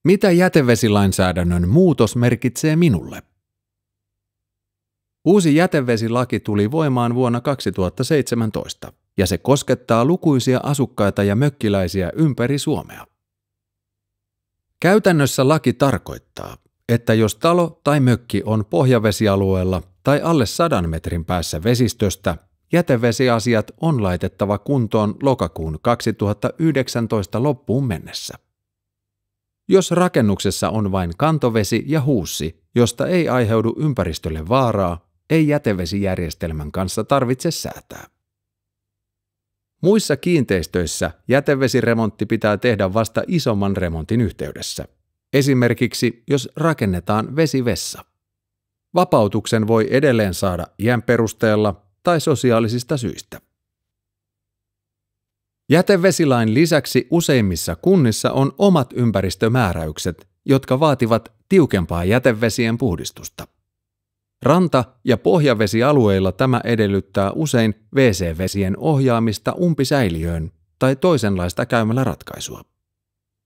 Mitä jätevesilainsäädännön muutos merkitsee minulle? Uusi jätevesilaki tuli voimaan vuonna 2017 ja se koskettaa lukuisia asukkaita ja mökkiläisiä ympäri Suomea. Käytännössä laki tarkoittaa, että jos talo tai mökki on pohjavesialueella tai alle 100 metrin päässä vesistöstä, jätevesiasiat on laitettava kuntoon lokakuun 2019 loppuun mennessä. Jos rakennuksessa on vain kantovesi ja huussi, josta ei aiheudu ympäristölle vaaraa, ei jätevesijärjestelmän kanssa tarvitse säätää. Muissa kiinteistöissä jätevesiremontti pitää tehdä vasta isomman remontin yhteydessä. Esimerkiksi jos rakennetaan vesivessa. Vapautuksen voi edelleen saada iän perusteella tai sosiaalisista syistä. Jätevesilain lisäksi useimmissa kunnissa on omat ympäristömääräykset, jotka vaativat tiukempaa jätevesien puhdistusta. Ranta- ja pohjavesialueilla tämä edellyttää usein WC-vesien ohjaamista umpisäiliöön tai toisenlaista käymäläratkaisua.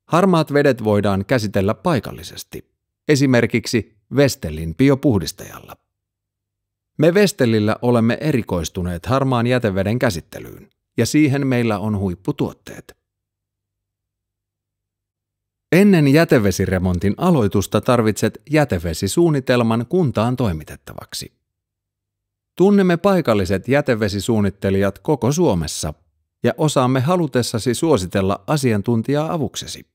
Harmaat vedet voidaan käsitellä paikallisesti, esimerkiksi Vestellin biopuhdistajalla. Me Vestellillä olemme erikoistuneet harmaan jäteveden käsittelyyn, ja siihen meillä on huipputuotteet. Ennen jätevesiremontin aloitusta tarvitset jätevesisuunnitelman kuntaan toimitettavaksi. Tunnemme paikalliset jätevesisuunnittelijat koko Suomessa ja osaamme halutessasi suositella asiantuntijaa avuksesi.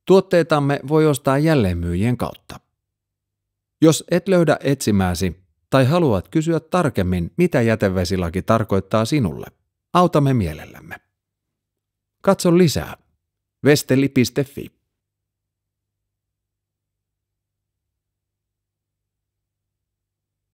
Tuotteitamme voi ostaa jälleenmyyjien kautta. Jos et löydä etsimääsi tai haluat kysyä tarkemmin, mitä jätevesilaki tarkoittaa sinulle, autamme mielellämme. Katso lisää. Vestelli.fi